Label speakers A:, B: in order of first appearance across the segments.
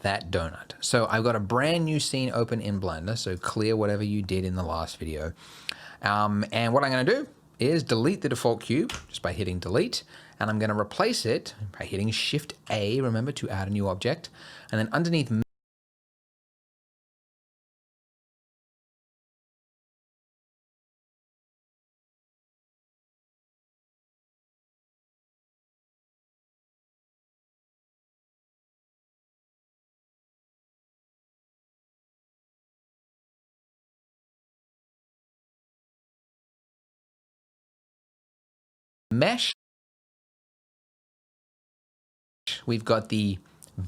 A: that donut. So I've got a brand new scene open in Blender, so clear whatever you did in the last video. And what I'm going to do is delete the default cube just by hitting delete, and I'm going to replace it by hitting Shift A, remember, to add a new object, and then underneath mesh, we've got the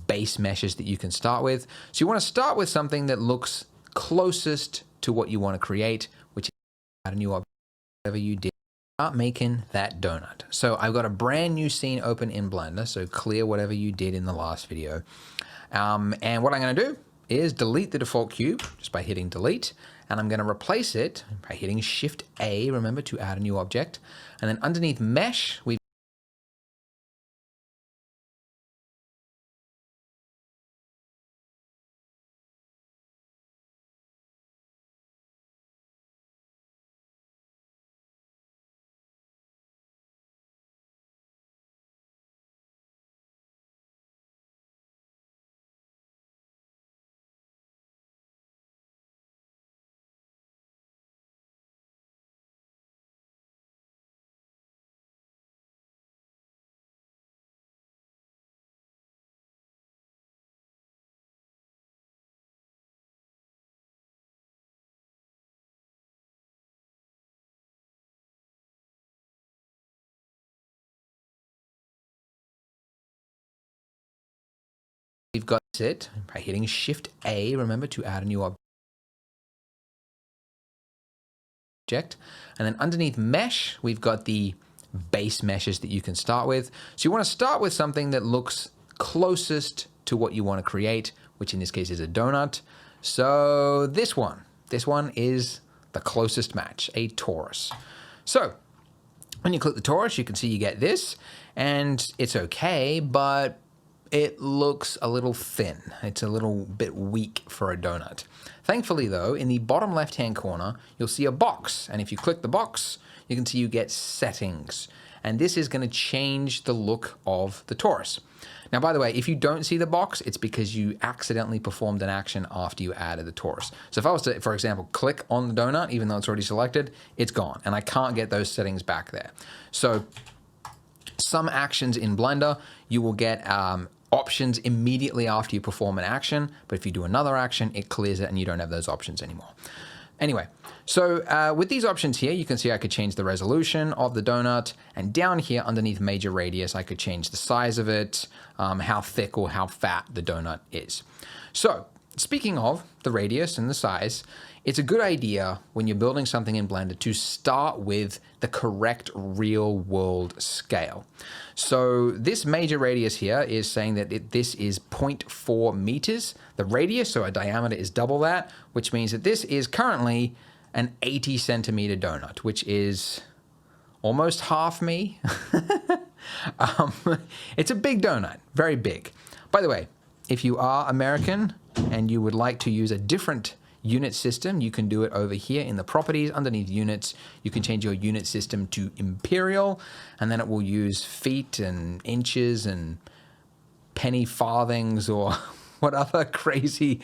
A: base meshes that you can start with. So you want to start with something that looks closest to what you want to create, which is add a new object, whatever you did. Start making that donut. So I've got a brand new scene open in Blender, so clear whatever you did in the last video. And what I'm going to do is delete the default cube just by hitting delete, and I'm going to replace it by hitting Shift A, remember, to add a new object, and then underneath mesh, we've got it by hitting Shift A, remember, to add a new object. And then underneath mesh, we've got the base meshes that you can start with. So you want to start with something that looks closest to what you want to create, which in this case is a donut. So this one is the closest match, a torus. So when you click the torus, you can see you get this, and it's okay, but it looks a little thin. It's a little bit weak for a donut. Thankfully though, in the bottom left-hand corner, you'll see a box. And if you click the box, you can see you get settings. And this is going to change the look of the torus. Now, by the way, if you don't see the box, it's because you accidentally performed an action after you added the torus. So if I was to, for example, click on the donut, even though it's already selected, it's gone. And I can't get those settings back there. So some actions in Blender, you will get options immediately after you perform an action, but if you do another action, it clears it and you don't have those options anymore. Anyway, so with these options here, you can see I could change the resolution of the donut, and down here underneath major radius, I could change the size of it, how thick or how fat the donut is. So speaking of the radius and the size, it's a good idea when you're building something in Blender to start with the correct real world scale. So this major radius here is saying that this is 0.4 meters. The radius, so a diameter, is double that, which means that this is currently an 80 centimeter donut, which is almost half me. It's a big donut, very big. By the way, if you are American and you would like to use a different unit system, you can do it over here in the properties underneath units. You can change your unit system to imperial, and then it will use feet and inches and penny farthings or what other crazy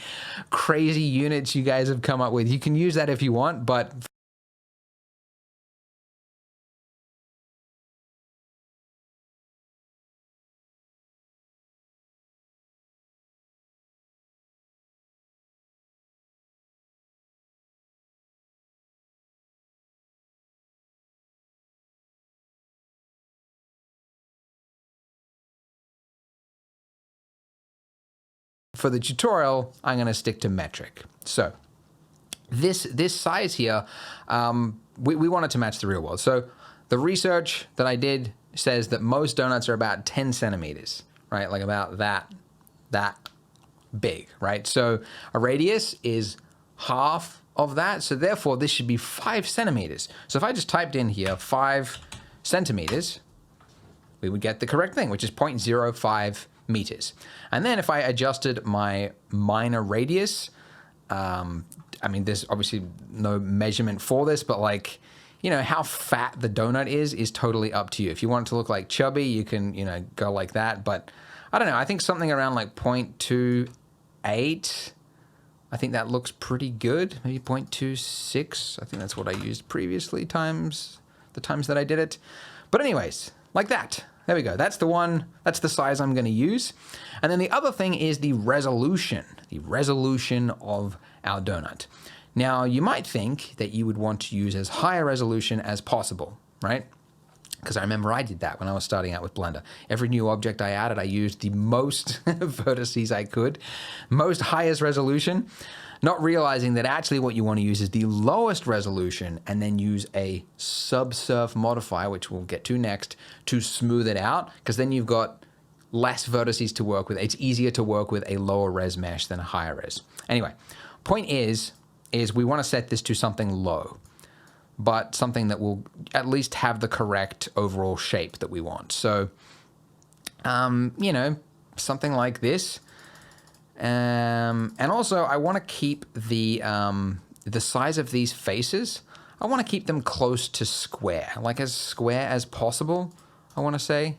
A: units you guys have come up with. You can use that if you want, but for the tutorial, I'm going to stick to metric. So this size here, we want it to match the real world. So the research that I did says that most donuts are about 10 centimeters, right? Like about that big, right? So a radius is half of that. So therefore this should be 5 centimeters. So if I just typed in here 5 centimeters, we would get the correct thing, which is 0.05 meters. And then if I adjusted my minor radius, I mean, there's obviously no measurement for this, but like, you know, how fat the donut is totally up to you. If you want it to look like chubby, you can, you know, go like that. But I don't know, I think something around like 0.28, I think that looks pretty good. Maybe 0.26. I think that's what I used previously times the times that I did it. But anyways, like that. There we go. That's the one. That's the size I'm going to use. And then the other thing is the resolution of our donut. Now, you might think that you would want to use as high a resolution as possible, right? Because I remember I did that when I was starting out with Blender. Every new object I added, I used the most vertices I could, most highest resolution, not realizing that actually what you want to use is the lowest resolution and then use a subsurf modifier, which we'll get to next, to smooth it out, because then you've got less vertices to work with. It's easier to work with a lower res mesh than a higher res. Anyway, point is we want to set this to something low, but something that will at least have the correct overall shape that we want. So, you know, something like this. And also I want to keep the size of these faces. I want to keep them close to square, like as square as possible, I want to say.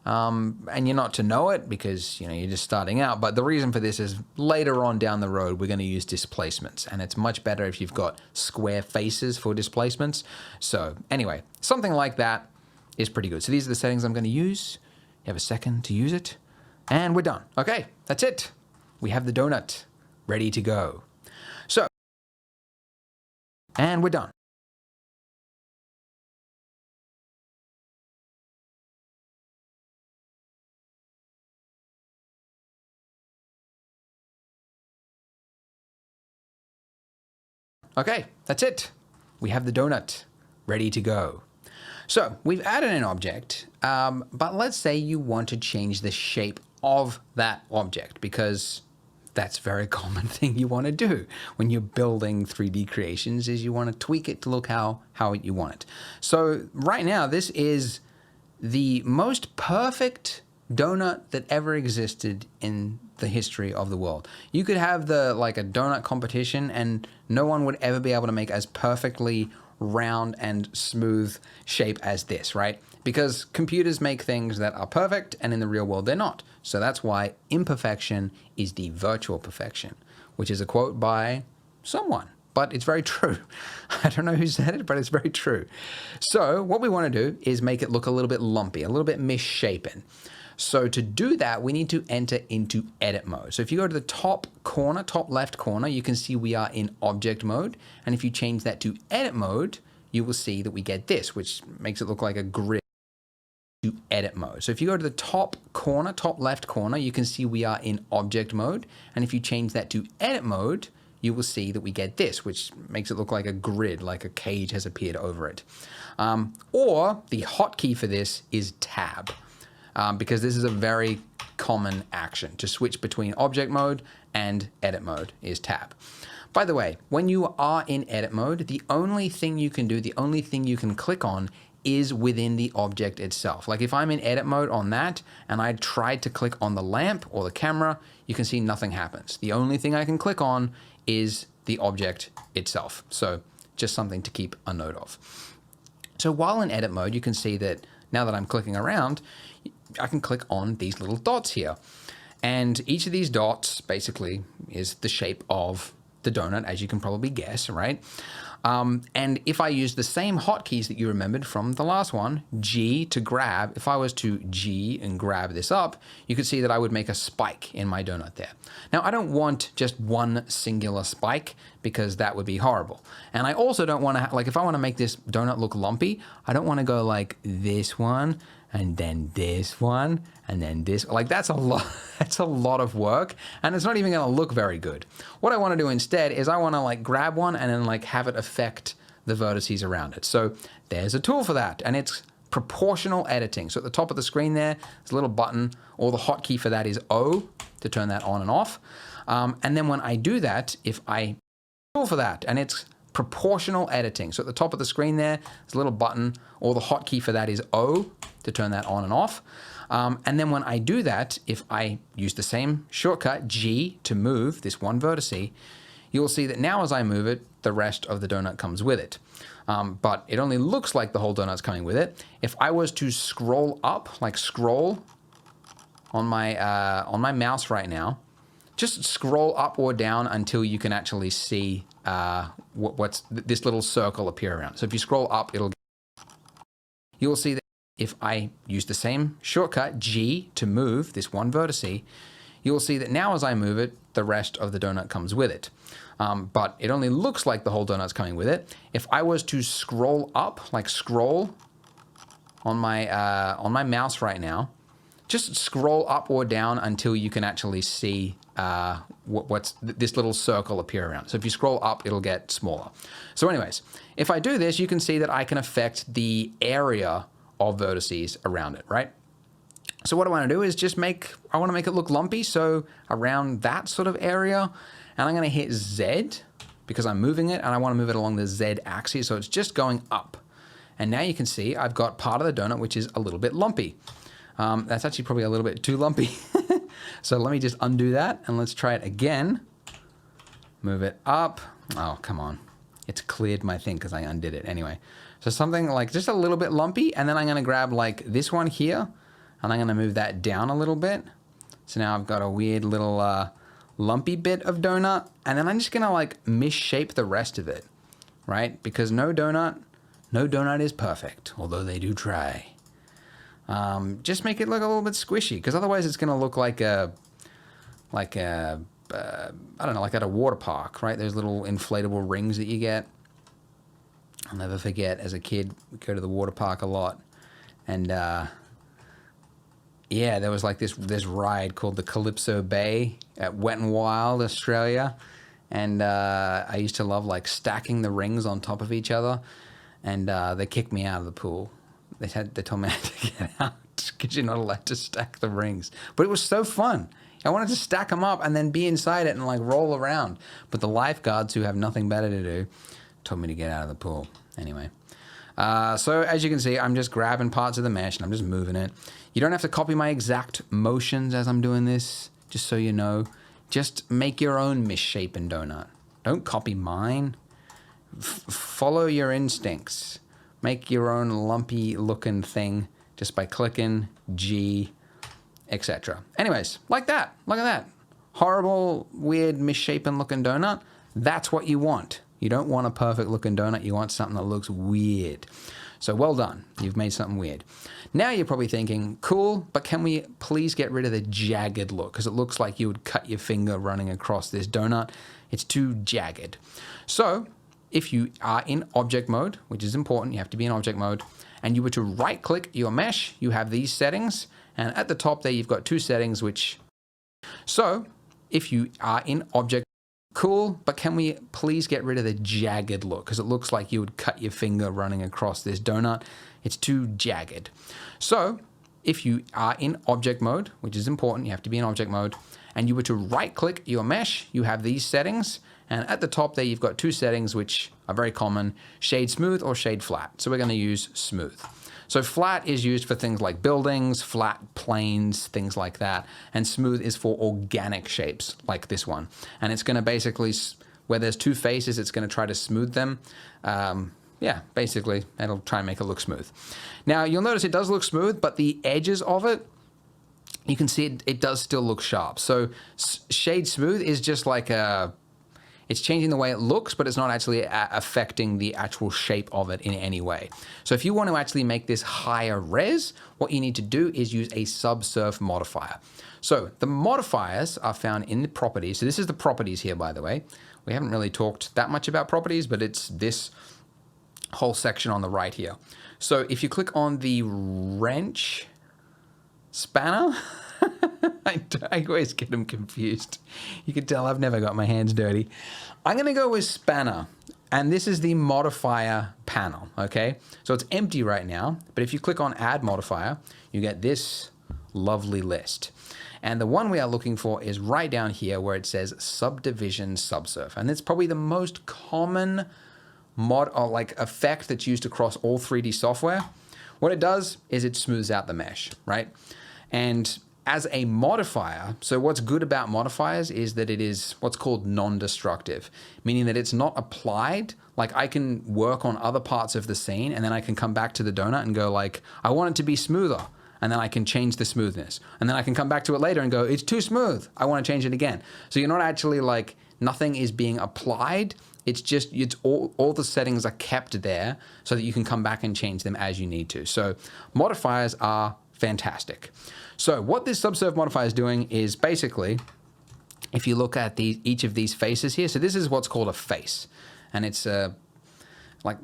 A: And you're not to know it because, you know, you're just starting out. But the reason for this is later on down the road, we're going to use displacements. And it's much better if you've got square faces for displacements. So anyway, something like that is pretty good. So these are the settings I'm going to use. You have a second to use it. And we're done. Okay, that's it. We have the donut ready to go. So, and we're done. Okay, that's it. We have the donut ready to go. So we've added an object, but let's say you want to change the shape of that object, because that's a very common thing you want to do when you're building 3D creations, is you want to tweak it to look how you want it. So right now, this is the most perfect donut that ever existed in the history of the world. You could have like a donut competition and no one would ever be able to make as perfectly round and smooth shape as this, right? Because computers make things that are perfect and in the real world they're not. So that's why imperfection is the virtual perfection, which is a quote by someone, but it's very true. I don't know who said it, but it's very true. So what we want to do is make it look a little bit lumpy, a little bit misshapen. So to do that, we need to enter into edit mode. So if you go to the top corner, top left corner, you can see we are in object mode. And if you change that to edit mode, you will see that we get this, which makes it look like a grid. To edit mode. So if you go to the top corner, top left corner, you can see we are in object mode. And if you change that to edit mode, you will see that we get this, which makes it look like a grid, like a cage has appeared over it. Or the hotkey for this is tab. Because this is a very common action. To switch between object mode and edit mode is tab. By the way, when you are in edit mode, the only thing you can do, the only thing you can click on is within the object itself. Like if I'm in edit mode on that and I tried to click on the lamp or the camera, you can see nothing happens. The only thing I can click on is the object itself. So just something to keep a note of. So while in edit mode, you can see that now that I'm clicking around, I can click on these little dots here. And each of these dots basically is the shape of the donut, as you can probably guess, right? And if I use the same hotkeys that you remembered from the last one, G to grab, if I was to G and grab this up, you could see that I would make a spike in my donut there. Now, I don't want just one singular spike because that would be horrible. And I also don't want to, like if I want to make this donut look lumpy, I don't want to go like this one, and then this one, and then this. Like that's a lot of work, and it's not even gonna look very good. What I wanna do instead is I wanna like grab one and then like have it affect the vertices around it. So there's a tool for that, and it's proportional editing. So at the top of the screen there, there's a little button, or the hotkey for that is O to turn that on and off. And then when I do that, if I tool for that, and it's proportional editing. So at the top of the screen there, there's a little button, or the hotkey for that is O to turn that on and off. And then when I do that, if I use the same shortcut, G, to move this one vertex, you'll see that now as I move it, the rest of the donut comes with it. But it only looks like the whole donut's coming with it. If I was to scroll up, like scroll on my mouse right now, just scroll up or down until you can actually see what's this little circle appear around. So if you scroll up, you'll see that if I use the same shortcut, G, to move this one vertex, you'll see that now as I move it, the rest of the donut comes with it. But it only looks like the whole donut's coming with it. If I was to scroll up, like scroll on my mouse right now, just scroll up or down until you can actually see what's this little circle appear around. So if you scroll up, it'll get smaller. So anyways, if I do this, you can see that I can affect the area of vertices around it, right? So what I want to do is just I want to make it look lumpy. So around that sort of area, and I'm going to hit Z because I'm moving it and I want to move it along the Z axis. So it's just going up. And now you can see I've got part of the donut, which is a little bit lumpy. That's actually probably a little bit too lumpy. So let me just undo that and let's try it again. Move it up. Oh, come on. It's cleared my thing because I undid it anyway. So something like just a little bit lumpy, and then I'm going to grab like this one here and I'm going to move that down a little bit. So now I've got a weird little lumpy bit of donut, and then I'm just going to like misshape the rest of it, right? Because no donut is perfect, although they do try. Just make it look a little bit squishy, because otherwise it's going to look like a I don't know, like at a water park, right? There's little inflatable rings that you get. I'll never forget, as a kid, we go to the water park a lot, and yeah, there was like this ride called the Calypso Bay at Wet n Wild, Australia, and I used to love like stacking the rings on top of each other, and they kicked me out of the pool. They told me I had to get out because you're not allowed to stack the rings. But it was so fun. I wanted to stack them up and then be inside it and like roll around. But the lifeguards, who have nothing better to do, told me to get out of the pool. Anyway, so as you can see, I'm just grabbing parts of the mesh and I'm just moving it. You don't have to copy my exact motions as I'm doing this, just so you know. Just make your own misshapen donut. Don't copy mine. Follow your instincts. Make your own lumpy looking thing just by clicking G, etc. Anyways, like that. Look at that. Horrible, weird, misshapen looking donut. That's what you want. You don't want a perfect looking donut. You want something that looks weird. So well done. You've made something weird. Now you're probably thinking, cool, but can we please get rid of the jagged look? Because it looks like you would cut your finger running across this donut. It's too jagged. So if you are in object mode, which is important, you have to be in object mode, and you were to right click your mesh, you have these settings, and at the top there you've got two settings which, so if you are in object, cool, but can we please get rid of the jagged look? Because it looks like you would cut your finger running across this donut. It's too jagged. So if you are in object mode, which is important, you have to be in object mode, and you were to right click your mesh, you have these settings, and at the top there, you've got two settings which are very common, shade smooth or shade flat. So we're going to use smooth. So flat is used for things like buildings, flat planes, things like that. And smooth is for organic shapes like this one. And it's going to basically, where there's two faces, it's going to try to smooth them. Yeah, basically, it'll try and make it look smooth. Now, you'll notice it does look smooth, but the edges of it, you can see it does still look sharp. So shade smooth is just like it's changing the way it looks, but it's not actually affecting the actual shape of it in any way. So if you want to actually make this higher res, what you need to do is use a subsurf modifier. So the modifiers are found in the properties. So this is the properties here, by the way. We haven't really talked that much about properties, but it's this whole section on the right here. So if you click on the wrench spanner, I always get them confused. You can tell I've never got my hands dirty. I'm going to go with spanner, and this is the modifier panel, okay? So it's empty right now, but if you click on add modifier, you get this lovely list. And the one we are looking for is right down here where it says subdivision subsurf. And it's probably the most common mod or like effect that's used across all 3D software. What it does is it smooths out the mesh, right? And as a modifier, so what's good about modifiers is that it is what's called non-destructive, meaning that it's not applied. Like I can work on other parts of the scene and then I can come back to the donut and go like, I want it to be smoother. And then I can change the smoothness. And then I can come back to it later and go, it's too smooth. I want to change it again. So you're not actually like, nothing is being applied. It's just, it's all the settings are kept there so that you can come back and change them as you need to. So modifiers are fantastic. So what this subsurf modifier is doing is basically, if you look at each of these faces here, so this is what's called a face. And it's like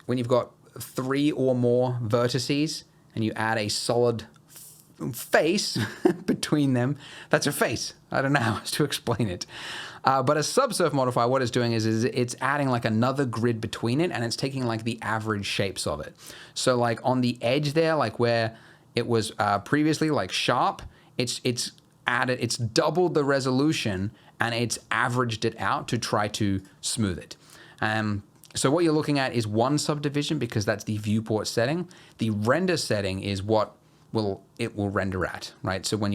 A: when you've got 3 or more vertices and you add a solid face between them, that's a face. I don't know how else to explain it. But a subsurf modifier, what it's doing is it's adding like another grid between it and it's taking like the average shapes of it. So like on the edge there, like where it was previously like sharp, it's doubled the resolution and it's averaged it out to try to smooth it. So what you're looking at is one subdivision because that's the viewport setting. The render setting is what it will render at, right? So when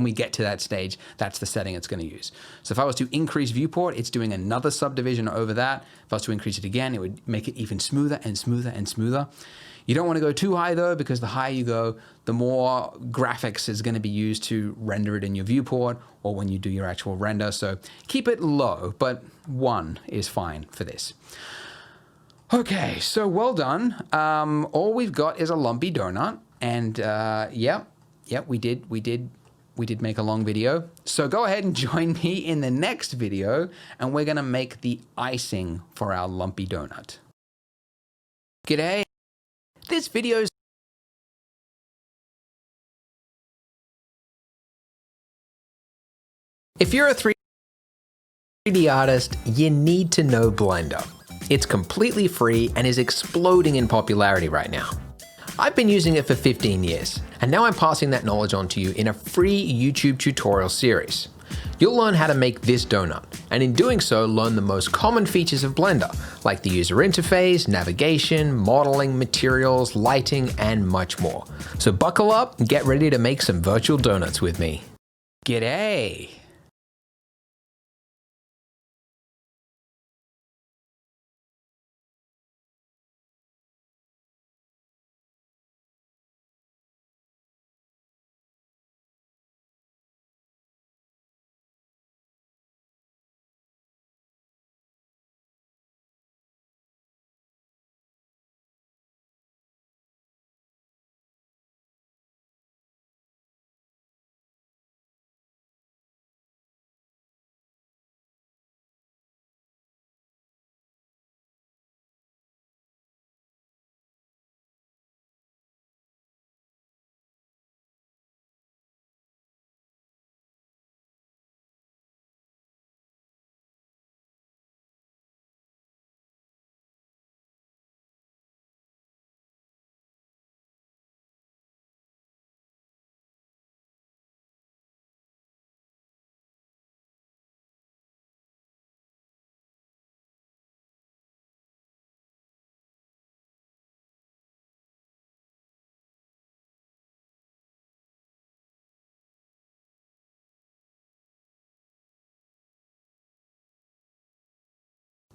A: we get to that stage, that's the setting it's going to use. So if I was to increase viewport, it's doing another subdivision over that. If I was to increase it again, it would make it even smoother and smoother and smoother. You don't want to go too high though, because the higher you go, the more graphics is going to be used to render it in your viewport or when you do your actual render. So keep it low, but 1 is fine for this. Okay, so well done. All we've got is a lumpy donut. And yeah, we did make a long video. So go ahead and join me in the next video, and we're gonna make the icing for our lumpy donut. G'day. This video's
B: If you're a 3D artist, you need to know Blender. It's completely free and is exploding in popularity right now. I've been using it for 15 years, and now I'm passing that knowledge on to you in a free YouTube tutorial series. You'll learn how to make this donut, and in doing so, learn the most common features of Blender, like the user interface, navigation, modeling, materials, lighting, and much more. So buckle up and get ready to make some virtual donuts with me.
A: G'day.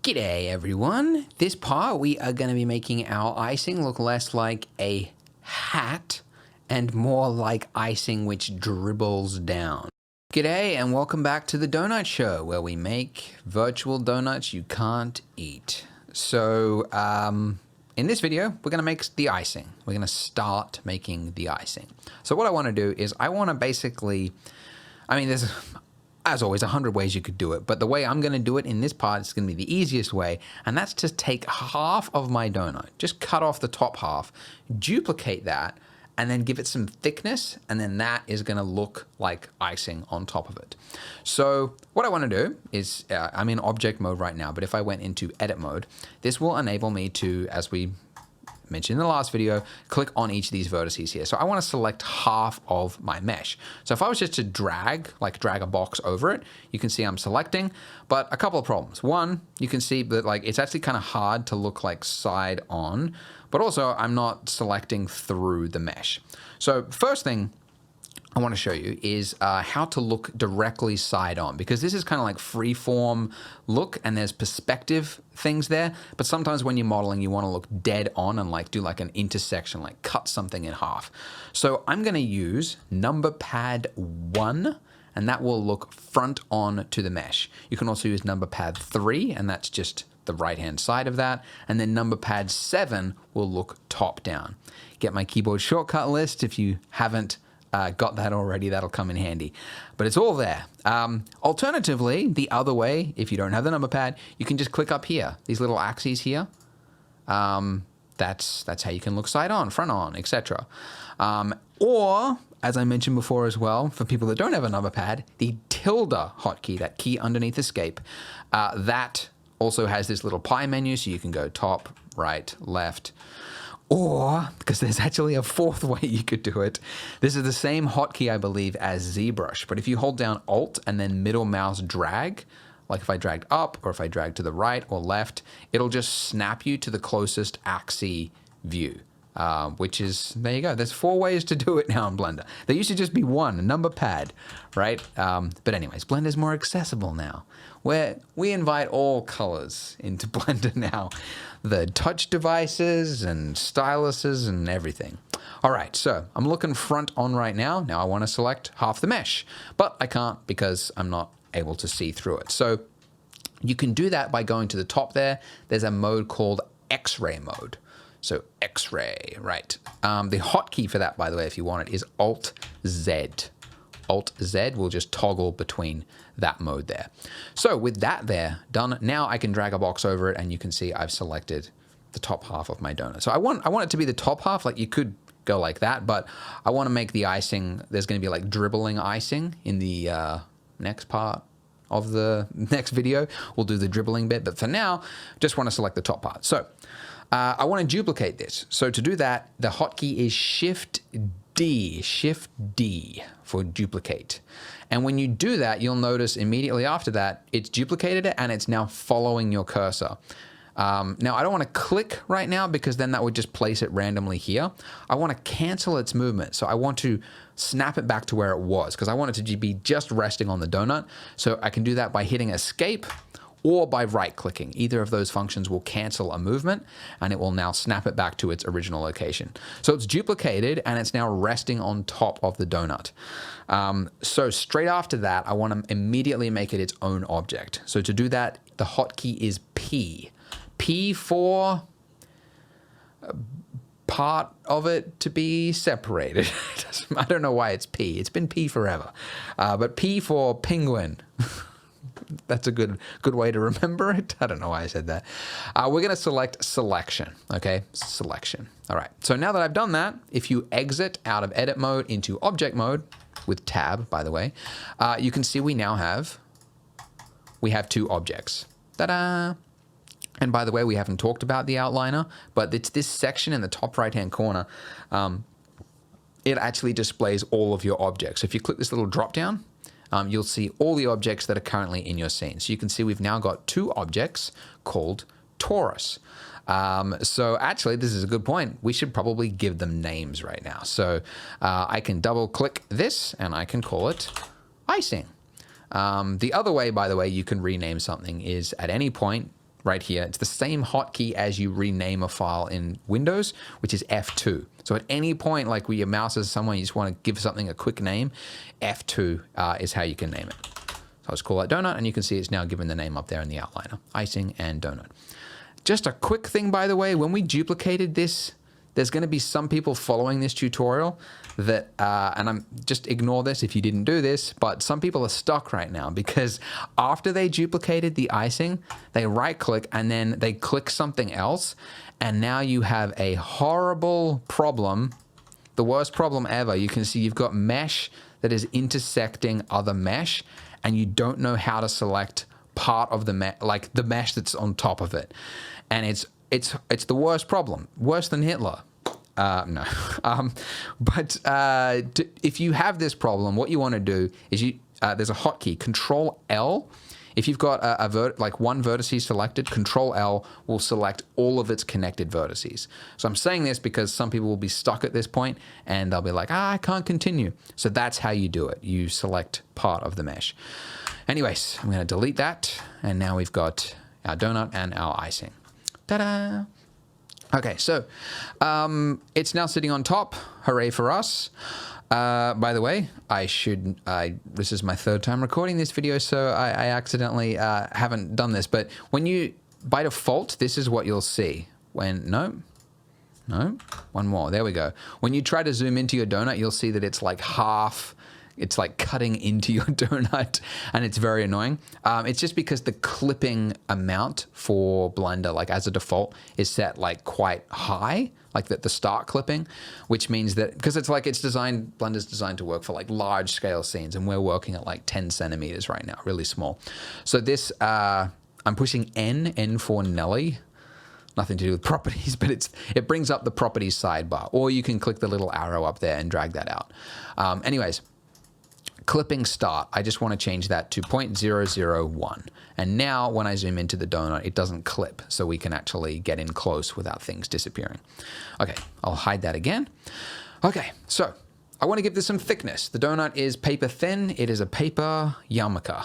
A: G'day everyone. This part we are going to be making our icing look less like a hat and more like icing which dribbles down. G'day and welcome back to the Donut Show, where we make virtual donuts you can't eat. So in this video we're going to make the icing. We're going to start making the icing. So what I want to do is I want to basically, there's as always 100 ways you could do it, but the way I'm going to do it in this part is going to be the easiest way, and that's to take half of my donut, just cut off the top half, duplicate that, and then give it some thickness, and then that is going to look like icing on top of it. So what I want to do is, I'm in object mode right now, but if I went into edit mode, this will enable me to, as we mentioned in the last video, click on each of these vertices here. So I want to select half of my mesh. So if I was just to drag a box over it, you can see I'm selecting, but a couple of problems. One, you can see that it's actually kind of hard to look like side on, but also I'm not selecting through the mesh. So first thing I want to show you is how to look directly side on, because this is kind of like free form look and there's perspective things there. But sometimes when you're modeling, you want to look dead on and like do like an intersection, like cut something in half. So I'm going to use number pad 1, and that will look front on to the mesh. You can also use number pad 3, and that's just the right hand side of that. And then number pad 7 will look top down. Get my keyboard shortcut list if you haven't got that already, that'll come in handy. But it's all there. Alternatively, the other way, if you don't have the number pad, you can just click up here, these little axes here. That's how you can look side on, front on, etc. Or, as I mentioned before as well, for people that don't have a number pad, the tilde hotkey, that key underneath escape, that also has this little pie menu, so you can go top, right, left. Or, because there's actually a fourth way you could do it, this is the same hotkey, I believe, as ZBrush. But if you hold down Alt and then middle mouse drag, like if I dragged up or if I drag to the right or left, it'll just snap you to the closest axis view, which is, there you go. There's 4 ways to do it now in Blender. There used to just be one, a number pad, right? But anyways, Blender's more accessible now, where we invite all colors into Blender now. The touch devices and styluses and everything. All right, so I'm looking front on right now. Now I want to select half the mesh, but I can't because I'm not able to see through it. So you can do that by going to the top there. There's a mode called X-ray mode. So X-ray, right. The hotkey for that, by the way, if you want it, is Alt-Z. Alt-Z will just toggle between that mode there. So with that there done, now I can drag a box over it and you can see I've selected the top half of my donut. So I want it to be the top half, like you could go like that, but I want to make the icing, there's going to be like dribbling icing in the next part of the next video. We'll do the dribbling bit, but for now, just want to select the top part. So I want to duplicate this. So to do that, the hotkey is Shift D for duplicate. And when you do that, you'll notice immediately after that, it's duplicated it and it's now following your cursor. Now, I don't want to click right now because then that would just place it randomly here. I want to cancel its movement. So I want to snap it back to where it was because I want it to be just resting on the donut. So I can do that by hitting escape or by right-clicking. Either of those functions will cancel a movement and it will now snap it back to its original location. So it's duplicated and it's now resting on top of the donut. So straight after that, I want to immediately make it its own object. So to do that, the hotkey is P. P for part of it to be separated. I don't know why it's P. It's been P forever. But P for penguin. That's a good way to remember it. I don't know why I said that. We're going to select selection. Okay, selection. All right. So now that I've done that, if you exit out of edit mode into object mode with tab, by the way, you can see we have 2 objects. Ta-da! And by the way, we haven't talked about the outliner, but it's this section in the top right-hand corner. It actually displays all of your objects. So if you click this little drop down, you'll see all the objects that are currently in your scene. So you can see we've now got 2 objects called torus. So actually, this is a good point. We should probably give them names right now. So I can double click this and I can call it icing. The other way, by the way, you can rename something is at any point right here. It's the same hotkey as you rename a file in Windows, which is F2. So at any point, like where your mouse is somewhere, you just want to give something a quick name, F2 is how you can name it. So I'll just call that donut, and you can see it's now given the name up there in the outliner, icing and donut. Just a quick thing, by the way, when we duplicated this, there's going to be some people following this tutorial that, and I'm just ignore this if you didn't do this, but some people are stuck right now because after they duplicated the icing, they right click and then they click something else. And now you have a horrible problem, the worst problem ever. You can see you've got mesh that is intersecting other mesh and you don't know how to select part of the mesh, like the mesh that's on top of it. And it's the worst problem, worse than Hitler. But if you have this problem, what you want to do is there's a hotkey, Control L. If you've got like one vertice selected, Control L will select all of its connected vertices. So I'm saying this because some people will be stuck at this point and they'll be like, I can't continue. So that's how you do it. You select part of the mesh. Anyways, I'm going to delete that. And now we've got our donut and our icing. Ta-da! Okay, so it's now sitting on top. Hooray for us. By the way, this is my third time recording this video, so I accidentally haven't done this. But by default, this is what you'll see. No, one more. There we go. When you try to zoom into your donut, you'll see that it's like it's like cutting into your donut, and it's very annoying. It's just because the clipping amount for Blender, like as a default, is set like quite high, like the start clipping, which means that, because Blender's designed to work for like large scale scenes, and we're working at like 10 centimeters right now, really small. So this, I'm pushing N for Nelly. Nothing to do with properties, but it brings up the properties sidebar, or you can click the little arrow up there and drag that out. Anyways, clipping start, I just want to change that to 0.001. And now when I zoom into the donut, it doesn't clip, so we can actually get in close without things disappearing. Okay, I'll hide that again. Okay, so I want to give this some thickness. The donut is paper thin. It is a paper yarmulke.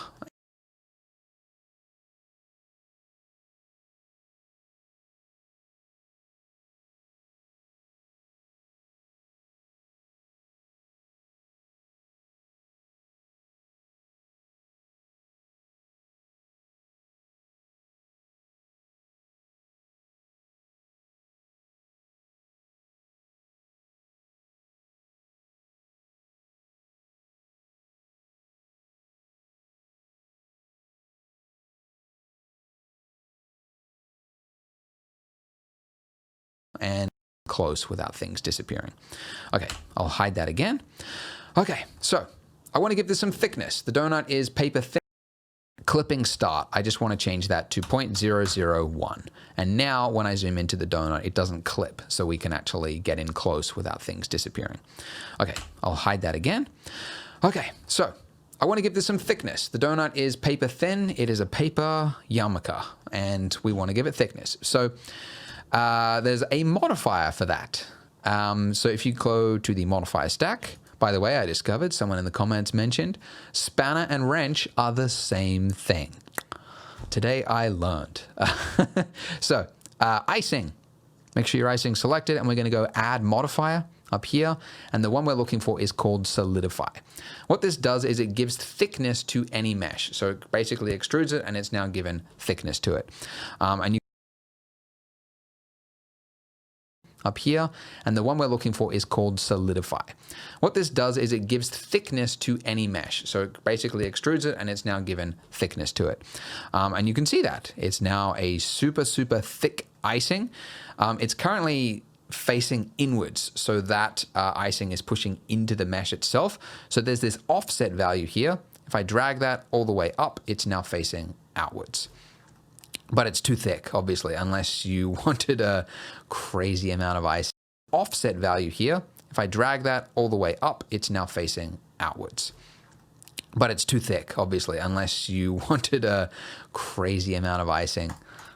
A: And close without things disappearing. Okay, I'll hide that again. Okay, so I want to give this some thickness. The donut is paper thin. Clipping start, I just want to change that to 0.001. And now when I zoom into the donut, it doesn't clip, so we can actually get in close without things disappearing. Okay, I'll hide that again. Okay, so I want to give this some thickness. The donut is paper thin. It is a paper yarmulke, and we want to give it thickness. So there's a modifier for that. So if you go to the modifier stack, by the way, I discovered, someone in the comments mentioned, spanner and wrench are the same thing. Today I learned. So icing, make sure your icing selected, and we're going to go add modifier up here. And the one we're looking for is called solidify. What this does is it gives thickness to any mesh. So it basically extrudes it, and it's now given thickness to it. And you up here, and the one we're looking for is called solidify. What this does is it gives thickness to any mesh. So it basically extrudes it, and it's now given thickness to it. And you can see that. It's now a super, super thick icing. It's currently facing inwards, so that icing is pushing into the mesh itself. So there's this offset value here. If I drag that all the way up, it's now facing outwards. But it's too thick, obviously, unless you wanted a crazy amount of ice. Offset value here, if I drag that all the way up, it's now facing outwards. But it's too thick, obviously, unless you wanted a crazy amount of icing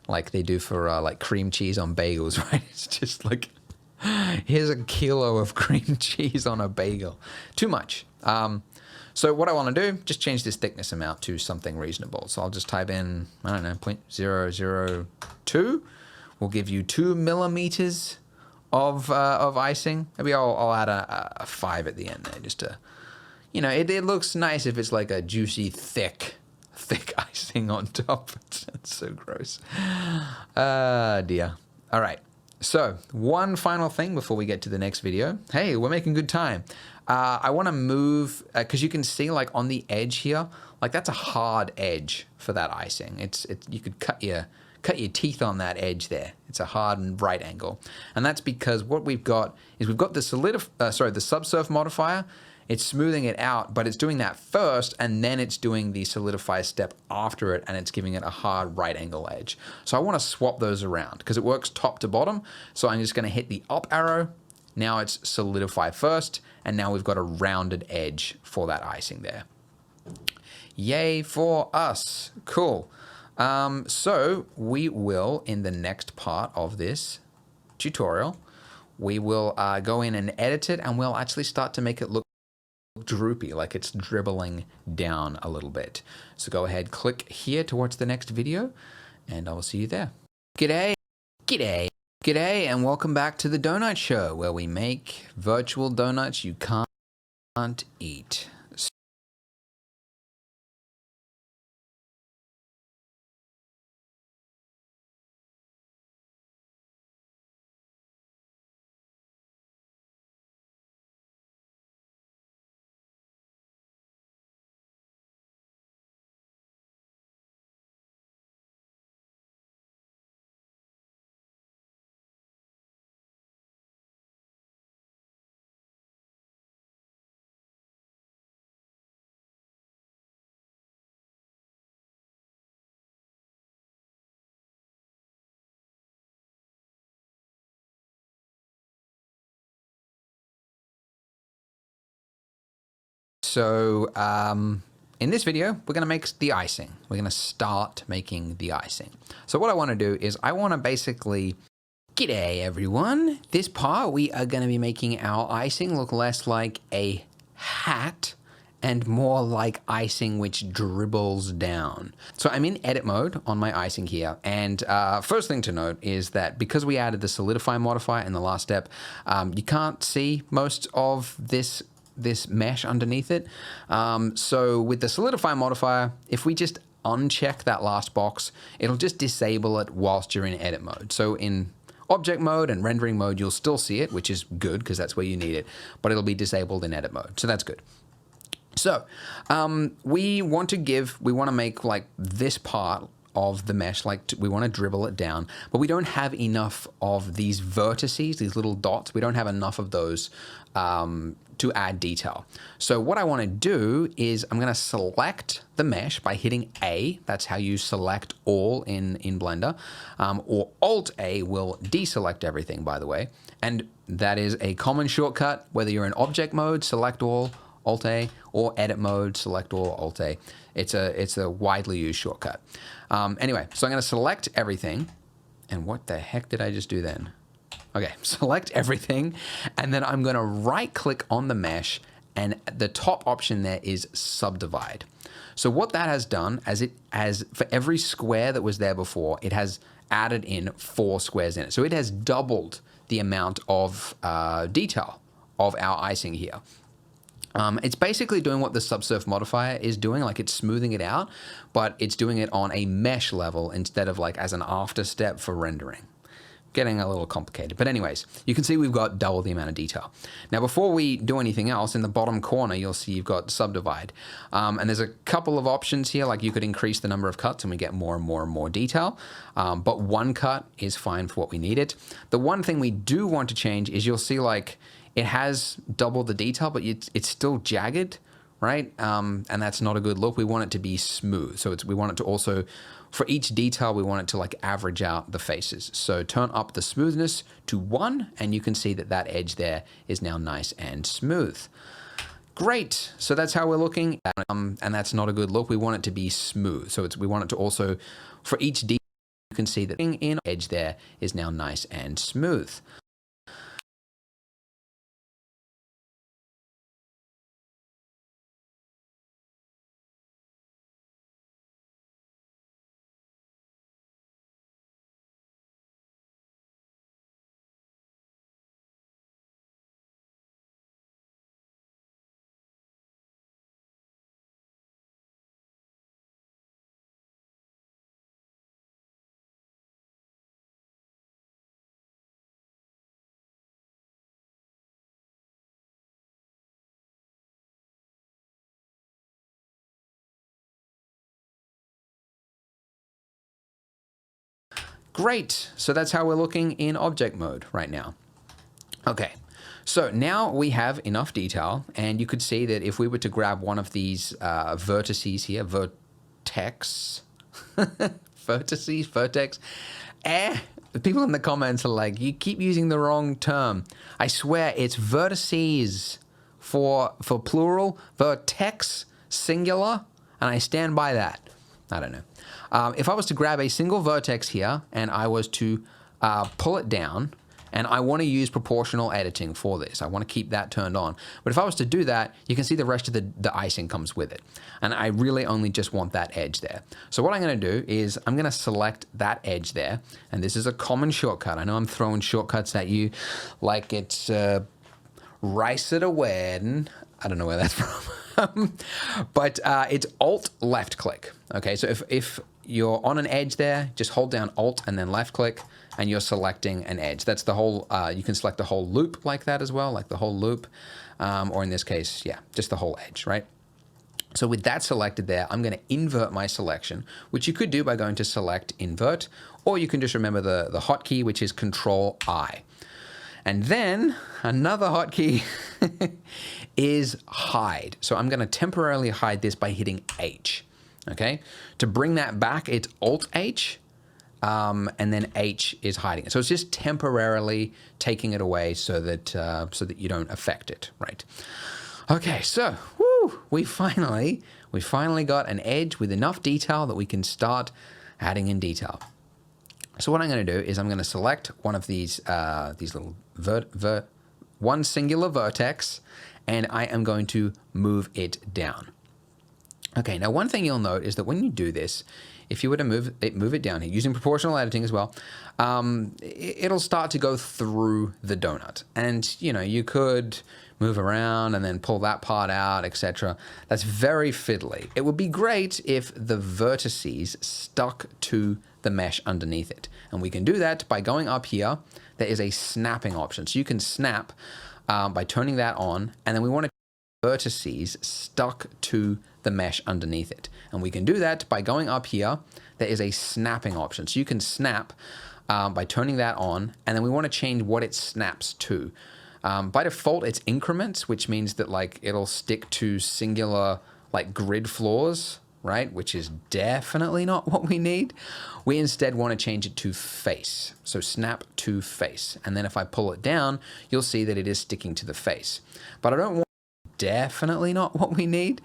A: like they do for like cream cheese on bagels, right? It's just like, here's a kilo of cream cheese on a bagel. Too much. So what I want to do, just change this thickness amount to something reasonable. So I'll just type in, I don't know, 0.002. We'll give you 2 millimeters of icing. Maybe I'll add a 5 at the end there, just to, you know, it looks nice if it's like a juicy, thick icing on top. It's so gross. Dear. All right. So one final thing before we get to the next video. Hey, we're making good time. I want to move, because you can see like on the edge here, like that's a hard edge for that icing. You could cut your teeth on that edge there. It's a hard and right angle. And that's because what we've got is we've got the subsurf modifier. It's smoothing it out, but it's doing that first, and then it's doing the solidify step after it, and it's giving it a hard right angle edge. So I want to swap those around because it works top to bottom. So I'm just going to hit the up arrow. Now it's solidify first, and now we've got a rounded edge for that icing there. Yay for us. Cool. So we will, in the next part of this tutorial, we will go in and edit it, and we'll actually start to make it look droopy, like it's dribbling down a little bit. So go ahead, click here to watch the next video, and I will see you there. G'day, g'day, g'day, and welcome back to the Donut Show, where we make virtual donuts you can't eat. So in this video, we're going to make the icing. We're going to start making the icing. So what I want to do is I want to basically, g'day everyone. This part, we are going to be making our icing look less like a hat and more like icing which dribbles down. So I'm in edit mode on my icing here. And first thing to note is that because we added the solidify modifier in the last step, you can't see most of this mesh underneath it. So with the solidify modifier, if we just uncheck that last box, it'll just disable it whilst you're in edit mode. So in object mode and rendering mode, you'll still see it, which is good because that's where you need it, but it'll be disabled in edit mode. So that's good. So we want to make like this part of the mesh, like we want to dribble it down, but we don't have enough of these vertices, these little dots. We don't have enough of those to add detail. So what I want to do is I'm going to select the mesh by hitting A. That's how you select all in Blender. Or Alt A will deselect everything, by the way. And that is a common shortcut, whether you're in object mode, select all, Alt A, or edit mode, select all, Alt A. It's a widely used shortcut. Anyway, so I'm going to select everything. And what the heck did I just do then? Okay, select everything, and then I'm going to right click on the mesh, and the top option there is subdivide. So what that has done, for every square that was there before, it has added in 4 squares in it. So it has doubled the amount of detail of our icing here. It's basically doing what the subsurf modifier is doing, like it's smoothing it out, but it's doing it on a mesh level instead of like as an after step for rendering. Getting a little complicated. But anyways, you can see we've got double the amount of detail. Now, before we do anything else, in the bottom corner, you'll see you've got subdivide. And there's a couple of options here, like you could increase the number of cuts and we get more and more and more detail. But 1 cut is fine for what we need it. The one thing we do want to change is you'll see like it has double the detail, but it's still jagged, right? And that's not a good look. We want it to be smooth. So we want it to also, for each detail, we want it to like average out the faces. So turn up the smoothness to 1, and you can see that that edge there is now nice and smooth. Great. So that's how we're looking. And that's not a good look. We want it to be smooth. So we want it to also, for each detail, you can see that in edge there is now nice and smooth. Great. So that's how we're looking in object mode right now. Okay. So now we have enough detail, and you could see that if we were to grab one of these vertices here, vertex, the people in the comments are like, you keep using the wrong term. I swear it's vertices for plural, vertex singular, and I stand by that. I don't know. If I was to grab a single vertex here and I was to pull it down, and I want to use proportional editing for this. I want to keep that turned on. But if I was to do that, you can see the rest of the icing comes with it. And I really only just want that edge there. So what I'm going to do is I'm going to select that edge there. And this is a common shortcut. I know I'm throwing shortcuts at you like it's rice at a wedding. I don't know where that's from. But it's Alt left click. Okay, so if you're on an edge there, just hold down Alt and then left click, and you're selecting an edge. That's the whole, you can select the whole loop like that as well, like the whole loop, or in this case, yeah, just the whole edge, right? So with that selected there, I'm gonna invert my selection, which you could do by going to select invert, or you can just remember the hotkey, which is Control I. And then another hotkey is hide. So I'm gonna temporarily hide this by hitting H, okay? To bring that back, it's Alt H, and then H is hiding it. So it's just temporarily taking it away so that you don't affect it, right? Okay, so woo, we finally got an edge with enough detail that we can start adding in detail. So what I'm going to do is I'm going to select one of these little one singular vertex, and I am going to move it down. Okay, now one thing you'll note is that when you do this, if you were to move it down here, using proportional editing as well, it'll start to go through the donut. And, you know, you could move around and then pull that part out, etc. That's very fiddly. It would be great if the vertices stuck to the mesh underneath it. And we can do that by going up here. There is a snapping option. So you can snap by turning that on, and then we want to vertices stuck to the mesh underneath it. And we can do that by going up here. There is a snapping option. So you can snap by turning that on, and then we want to change what it snaps to. By default, it's increments, which means that like it'll stick to singular like grid floors, right? Which is definitely not what we need. We instead want to change it to face. So snap to face. And then if I pull it down, you'll see that it is sticking to the face. But I don't want definitely not what we need.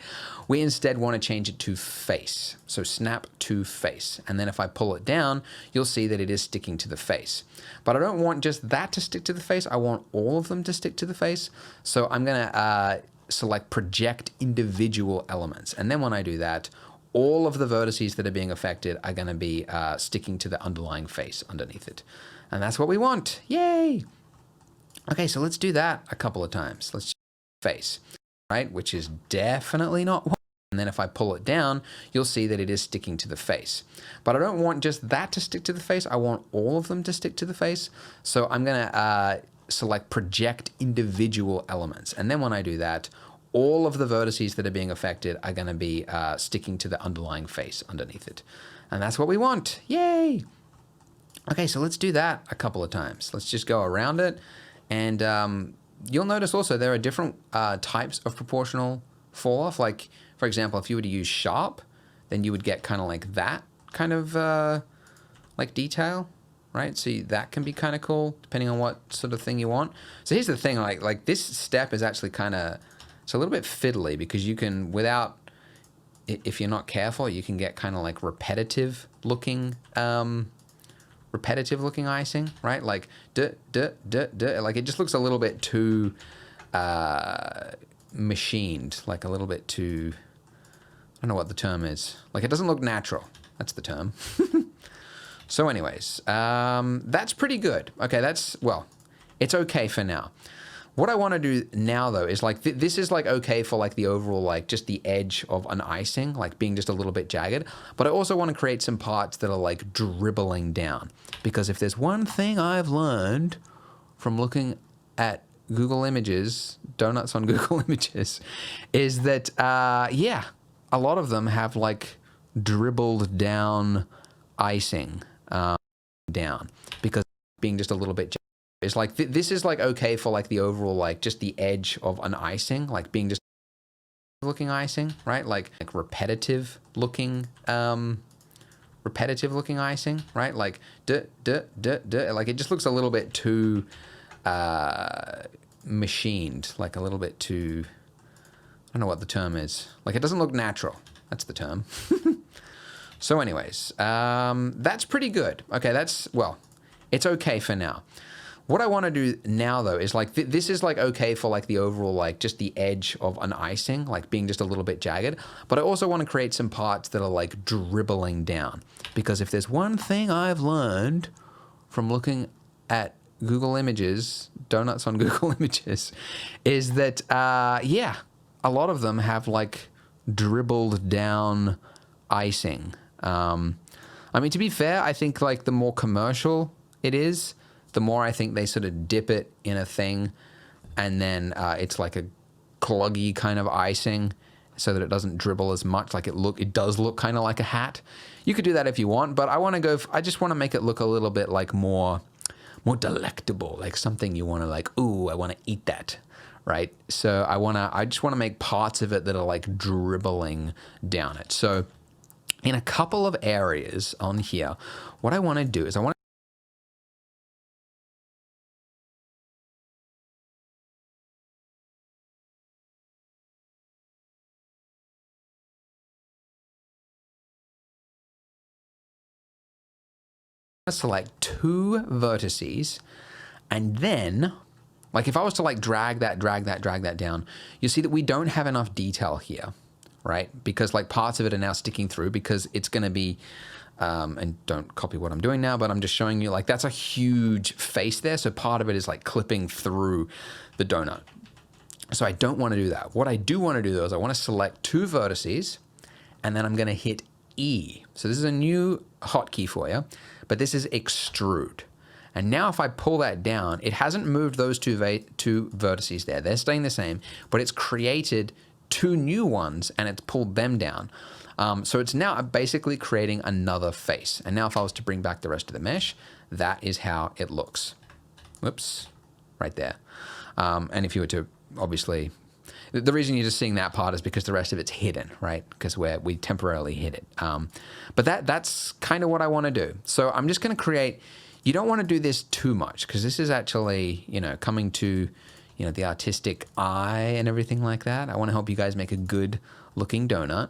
A: We instead want to change it to face. So snap to face. And then if I pull it down, you'll see that it is sticking to the face. But I don't want just that to stick to the face. I want all of them to stick to the face. So I'm going to select project individual elements. And then when I do that, all of the vertices that are being affected are going to be sticking to the underlying face underneath it. And that's what we want. Yay! Okay, so let's do that a couple of times. Let's face. Right, which is definitely not what. And then if I pull it down, you'll see that it is sticking to the face. But I don't want just that to stick to the face. I want all of them to stick to the face. So I'm going to select project individual elements. And then when I do that, all of the vertices that are being affected are going to be sticking to the underlying face underneath it. And that's what we want. Yay! Okay, so let's do that a couple of times. Let's just go around it. And you'll notice also there are different types of proportional fall off. Like, for example, if you were to use sharp, then you would get kind of like that kind of like detail, right? So that can be kind of cool depending on what sort of thing you want. So here's the thing, like this step is actually kind of, it's a little bit fiddly because you can, without, if you're not careful, you can get kind of like repetitive looking icing, right? Like, like it just looks a little bit too machined, like a little bit too, I don't know what the term is. Like it doesn't look natural. That's the term. So anyways, that's pretty good. Okay, well, it's okay for now. What I want to do now, though, is like, this is like okay for like the overall, like just the edge of an icing, like being just a little bit jagged. But I also want to create some parts that are like dribbling down. Because if there's one thing I've learned from looking at Google Images, donuts on Google Images, is that, yeah, a lot of them have like dribbled down icing down because being just a little bit jagged. It's like, this is like okay for like the overall, like just the edge of an icing, like being just looking icing, right? Like repetitive looking icing, right? Like, like it just looks a little bit too machined, like a little bit too, I don't know what the term is. Like, it doesn't look natural. That's the term. So anyways, that's pretty good. Okay, well, it's okay for now. What I want to do now, though, is like, this is like okay for like the overall, like just the edge of an icing, like being just a little bit jagged. But I also want to create some parts that are like dribbling down. Because if there's one thing I've learned from looking at Google Images, donuts on Google Images, is that, yeah, a lot of them have like dribbled down icing. I mean, to be fair, I think like the more commercial it is, the more I think they sort of dip it in a thing, and then it's like a cluggy kind of icing, so that it doesn't dribble as much. Like it does look kind of like a hat. You could do that if you want, but I just want to make it look a little bit like more delectable, like something you want to like, ooh, I want to eat that, right? So I just want to make parts of it that are like dribbling down it. So in a couple of areas on here, what I want to do is I want to select two vertices, and then, like if I was to like drag that down, you'll see that we don't have enough detail here, right? Because like parts of it are now sticking through, because it's going to be, and don't copy what I'm doing now, but I'm just showing you like that's a huge face there. So part of it is like clipping through the donut. So I don't want to do that. What I do want to do though is I want to select two vertices, and then I'm going to hit E. So this is a new hotkey for you, but this is extrude. And now if I pull that down, it hasn't moved those two vertices there. They're staying the same, but it's created two new ones and it's pulled them down. So it's now basically creating another face. And now if I was to bring back the rest of the mesh, that is how it looks. Whoops, right there. And if you were to, obviously, the reason you're just seeing that part is because the rest of it's hidden, right? Because we temporarily hid it. But that's kind of what I want to do. So I'm just going to create, you don't want to do this too much, because this is actually, coming to, the artistic eye and everything like that. I want to help you guys make a good looking donut.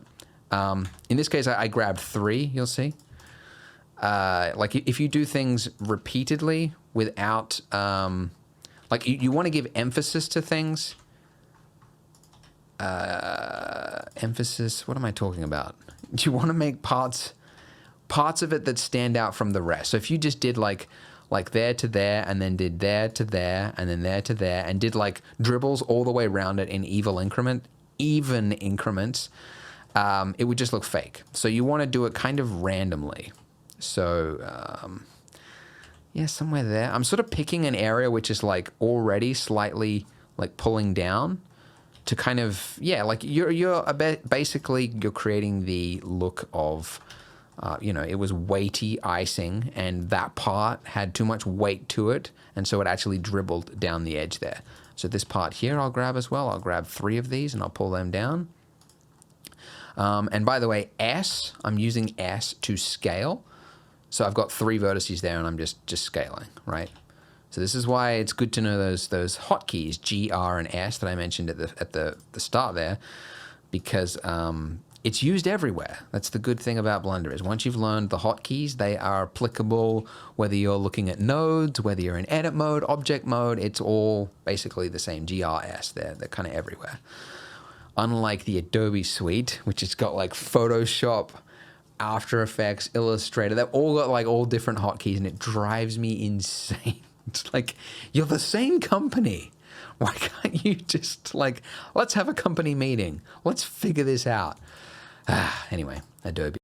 A: In this case, I grabbed 3, you'll see. Like if you do things repeatedly without, like you want to give emphasis to things. Emphasis, what am I talking about? You want to make parts of it that stand out from the rest. So if you just did like there to there, and then did there to there, and then there to there, and did like dribbles all the way around it in even increments, it would just look fake. So you want to do it kind of randomly. So yeah, somewhere there. I'm sort of picking an area which is like already slightly like pulling down to kind of, yeah, like basically you're creating the look of, it was weighty icing, and that part had too much weight to it, and so it actually dribbled down the edge there. So this part here I'll grab as well. I'll grab 3 of these and I'll pull them down. And by the way, I'm using S to scale. So I've got 3 vertices there, and I'm just scaling, right? So this is why it's good to know those hotkeys, G, R, and S that I mentioned at the start there, because it's used everywhere. That's the good thing about Blender, is once you've learned the hotkeys, they are applicable whether you're looking at nodes, whether you're in edit mode, object mode. It's all basically the same. G, R, S. They're kind of everywhere. Unlike the Adobe suite, which has got like Photoshop, After Effects, Illustrator, they've all got like all different hotkeys, and it drives me insane. It's like, you're the same company. Why can't you just like, let's have a company meeting. Let's figure this out. Anyway, Adobe.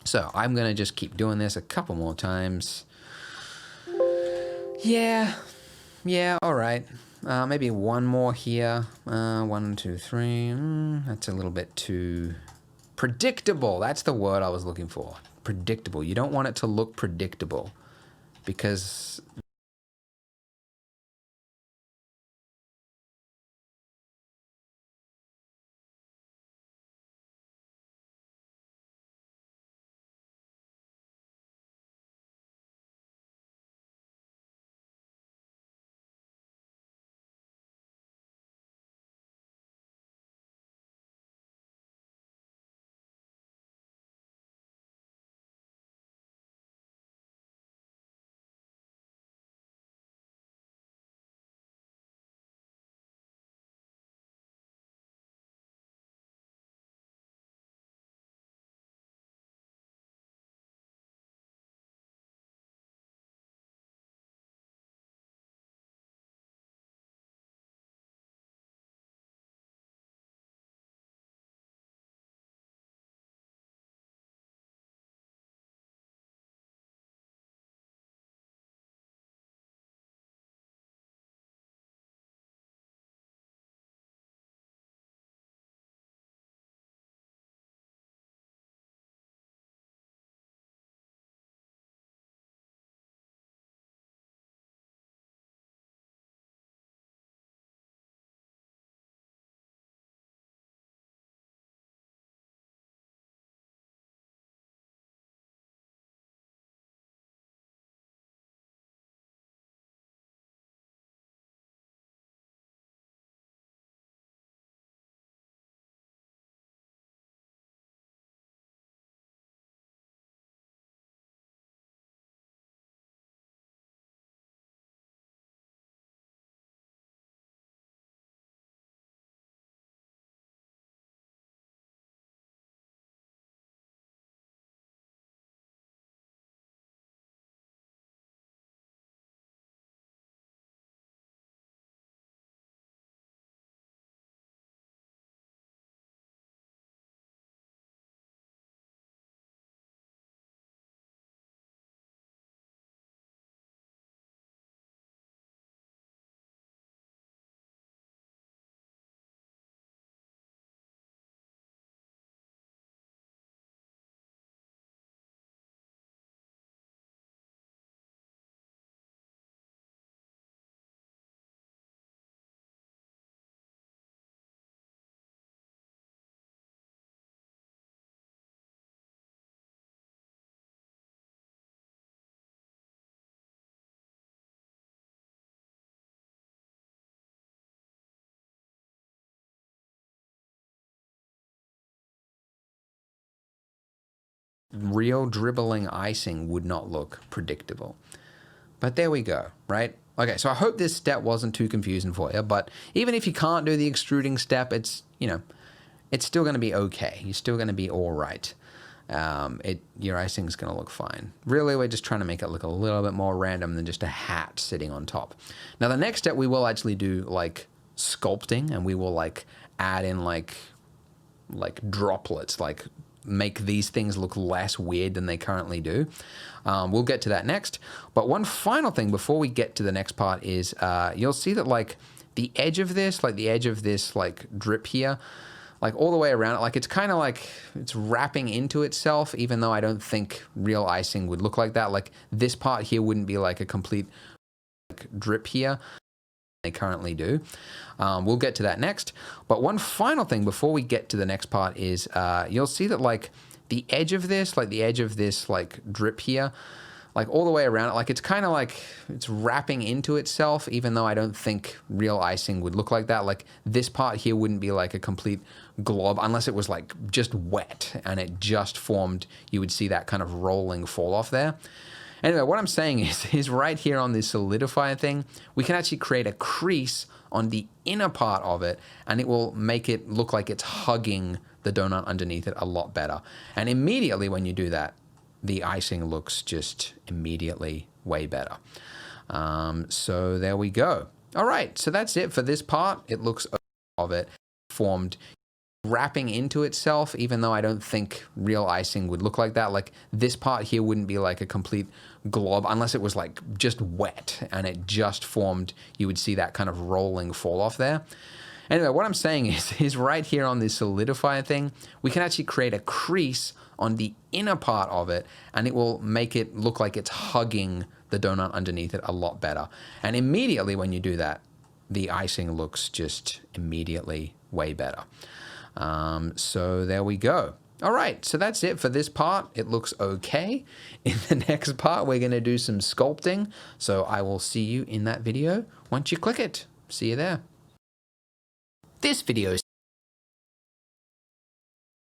A: So I'm going to just keep doing this a couple more times. Yeah, all right. Maybe one more here. 1, 2, 3. That's a little bit too predictable. That's the word I was looking for. Predictable. You don't want it to look predictable because real dribbling icing would not look predictable. But there we go, right? Okay, so I hope this step wasn't too confusing for you, but even if you can't do the extruding step, it's, it's still going to be okay. You're still going to be all right. Your icing's going to look fine. Really, we're just trying to make it look a little bit more random than just a hat sitting on top. Now, the next step, we will actually do like sculpting, and we will like add in like droplets, like make these things look less weird than they currently do. We'll get to that next. But one final thing before we get to the next part is you'll see that like the edge of this, like drip here, like all the way around it, like it's kind of like it's wrapping into itself, even though I don't think real icing would look like that. Like this part here wouldn't be like a complete like drip here. They currently do. We'll get to that next. But one final thing before we get to the next part is you'll see that like the edge of this, like drip here, like all the way around it, like it's kind of like it's wrapping into itself, even though I don't think real icing would look like that. Like this part here wouldn't be like a complete glob unless it was like just wet and it just formed. You would see that kind of rolling fall off there. Anyway, what I'm saying is right here on this solidifier thing, we can actually create a crease on the inner part of it, and it will make it look like it's hugging the donut underneath it a lot better. And immediately when you do that, the icing looks just immediately way better. So there we go. All right, so that's it for this part. It looks of it formed. wrapping into itself, even though I don't think real icing would look like that. Like this part here wouldn't be like a complete glob unless it was like just wet and it just formed. You would see that kind of rolling fall off there. Anyway, what I'm saying is right here on this solidifier thing, we can actually create a crease on the inner part of it, and it will make it look like it's hugging the donut underneath it a lot better. And immediately when you do that, the icing looks just immediately way better. So there we go. All right, so that's it for this part. It looks okay. In the next part, we're gonna do some sculpting. So I will see you in that video once you click it. See you there.
B: This video